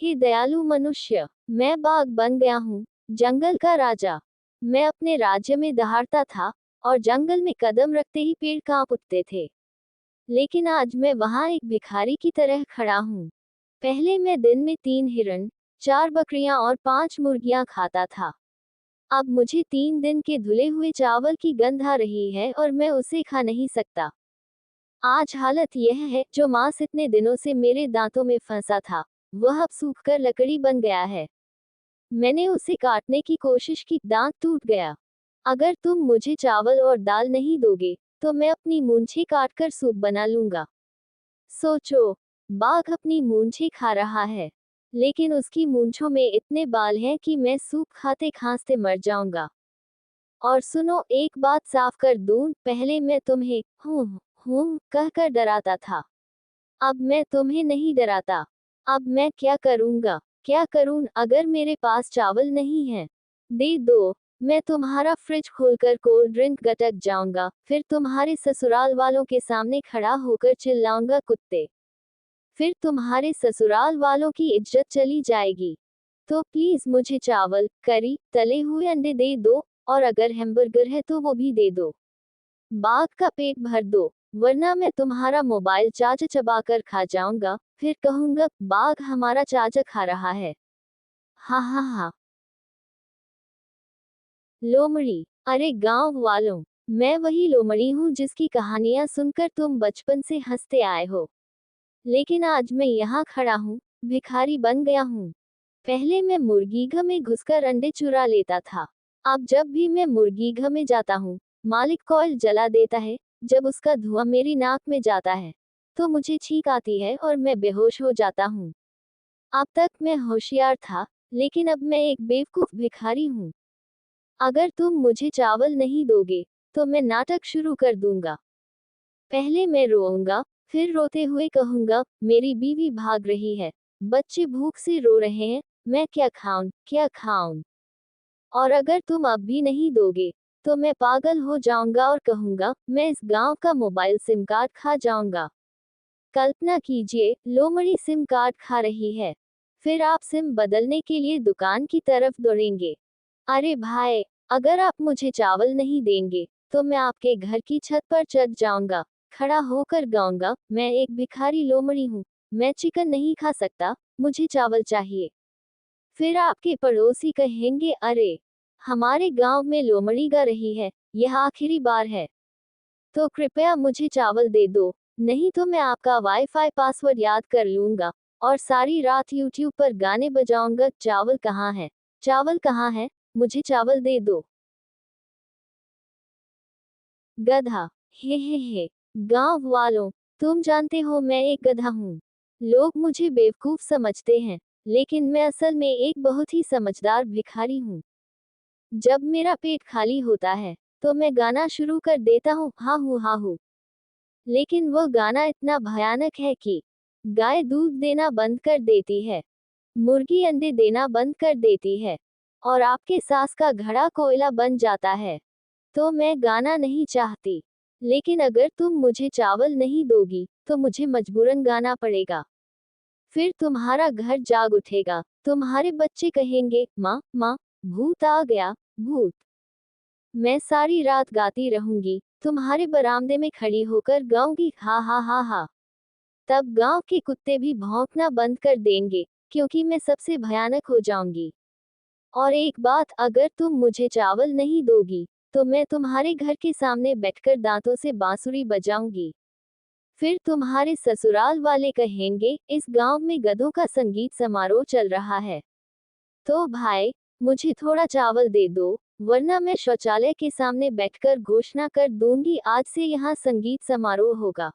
हे दयालु मनुष्य, मैं बाघ बन गया हूँ, जंगल का राजा। मैं अपने राज्य में दहाड़ता था, और जंगल में कदम रखते ही पेड़ कांप उठते थे। लेकिन आज मैं वहाँ एक भिखारी की तरह खड़ा हूँ। पहले मैं दिन में 3 हिरण, 4 बकरियां और 5 मुर्गियां खाता था। अब मुझे 3 दिन के धुले हुए चावल की गंध आ रही है और मैं उसे खा नहीं सकता। आज हालत यह है, जो मांस इतने दिनों से मेरे दांतों में फंसा था, वह अब सूखकर लकड़ी बन गया है। मैंने उसे काटने की कोशिश की, दांत टूट गया। अगर तुम मुझे चावल और दाल नहीं दोगे, तो मैं अपनी मूंछें काटकर सूप बना लूंगा। सोचो, बाघ अपनी मूंछें खा रहा है, लेकिन उसकी मूंछों में इतने बाल हैं कि मैं सूप खाते खांसते मर जाऊंगा। और सुनो, एक बात साफ कर दूं, पहले मैं तुम्हें हूँ कहकर डराता था। अब मैं तुम्हें नहीं डराता। अब मैं क्या करूंगा? क्या करूं अगर मेरे पास चावल नहीं है? दे दो। मैं तुम्हारा फ्रिज खोलकर कोल्ड ड्रिंक गटक जाऊंगा, फिर तुम्हारे ससुराल वालों के सामने खड़ा होकर चिल्लाऊंगा, कुत्ते। फिर तुम्हारे ससुराल वालों की इज्जत चली जाएगी। तो प्लीज मुझे चावल, करी, तले हुए अंडे दे दो, और अगर हैमबर्गर है तो वो भी दे दो। बाघ का पेट भर दो, वरना मैं तुम्हारा मोबाइल चार्जर चबाकर खा जाऊंगा, फिर कहूंगा, बाघ हमारा चार्जर खा रहा है। हा हा हा। लोमड़ी। अरे गांव वालों, मैं वही लोमड़ी हूँ जिसकी कहानियां सुनकर तुम बचपन से हंसते आए हो। लेकिन आज मैं यहाँ खड़ा हूँ, भिखारी बन गया हूँ। पहले मैं मुर्गी घर में घुसकर अंडे चुरा लेता था। अब जब भी मैं मुर्गी घर में जाता हूँ, मालिक कॉइल जला देता है। जब उसका धुआं मेरी नाक में जाता है, तो मुझे छींक आती है और मैं बेहोश हो जाता हूँ। अब तक मैं होशियार था, लेकिन अब मैं एक बेवकूफ भिखारी हूँ। अगर तुम मुझे चावल नहीं दोगे, तो मैं नाटक शुरू कर दूंगा। पहले मैं रोऊंगा, फिर रोते हुए कहूंगा, मेरी बीवी भाग रही है, बच्चे भूख से रो रहे हैं, मैं क्या खाऊं, क्या खाऊं। और अगर तुम अब भी नहीं दोगे, तो मैं पागल हो जाऊंगा और कहूंगा, मैं इस गांव का मोबाइल सिम कार्ड खा जाऊंगा। कल्पना कीजिए, लोमड़ी सिम कार्ड खा रही है। फिर आप सिम बदलने के लिए दुकान की तरफ दौड़ेंगे। अरे भाई, अगर आप मुझे चावल नहीं देंगे, तो मैं आपके घर की छत पर चढ़ जाऊंगा, खड़ा होकर गाऊंगा, मैं एक भिखारी लोमड़ी हूँ, मैं चिकन नहीं खा सकता, मुझे चावल चाहिए। फिर आपके पड़ोसी कहेंगे, अरे, हमारे गांव में लोमड़ी गा रही है, यह आखिरी बार है, तो कृपया मुझे चावल दे दो, नहीं तो मैं आपका वाईफाई पासवर्ड याद कर लूंगा, और सारी रात यूट्यूब पर गाने बजाऊंगा, चावल कहाँ है, चावल कहाँ है, मुझे चावल दे दो। गधा। हे, गांव वालों, तुम जानते हो मैं एक गधा हूँ। लोग मुझे बेवकूफ समझते हैं, लेकिन मैं असल में एक बहुत ही समझदार भिखारी हूँ। जब मेरा पेट खाली होता है, तो मैं गाना शुरू कर देता हूँ, हाँ हूँ। लेकिन वह गाना इतना भयानक है कि गाय दूध देना बंद कर देती है, मुर्गी अंडे देना बंद कर देती है, और आपके सास का घड़ा कोयला बन जाता है। तो मैं गाना नहीं चाहती, लेकिन अगर तुम मुझे चावल नहीं दोगी, तो मुझे मजबूरन गाना पड़ेगा। फिर तुम्हारा घर जाग उठेगा, तुम्हारे बच्चे कहेंगे, माँ माँ, भूत आ गया, भूत। मैं सारी रात गाती रहूंगी, तुम्हारे बरामदे में खड़ी होकर गाऊंगी, हा हा हा हा। तब गांव के कुत्ते भी भौंकना बंद कर देंगे, क्योंकि मैं सबसे भयानक हो जाऊंगी। और एक बात, अगर तुम मुझे चावल नहीं दोगी, तो मैं तुम्हारे घर के सामने बैठकर दांतों से बांसुरी बजाऊंगी। फिर तुम्हारे ससुराल वाले कहेंगे, इस गांव में गधों का संगीत समारोह चल रहा है। तो भाई, मुझे थोड़ा चावल दे दो, वरना मैं शौचालय के सामने बैठकर घोषणा कर दूंगी, आज से यहाँ संगीत समारोह होगा।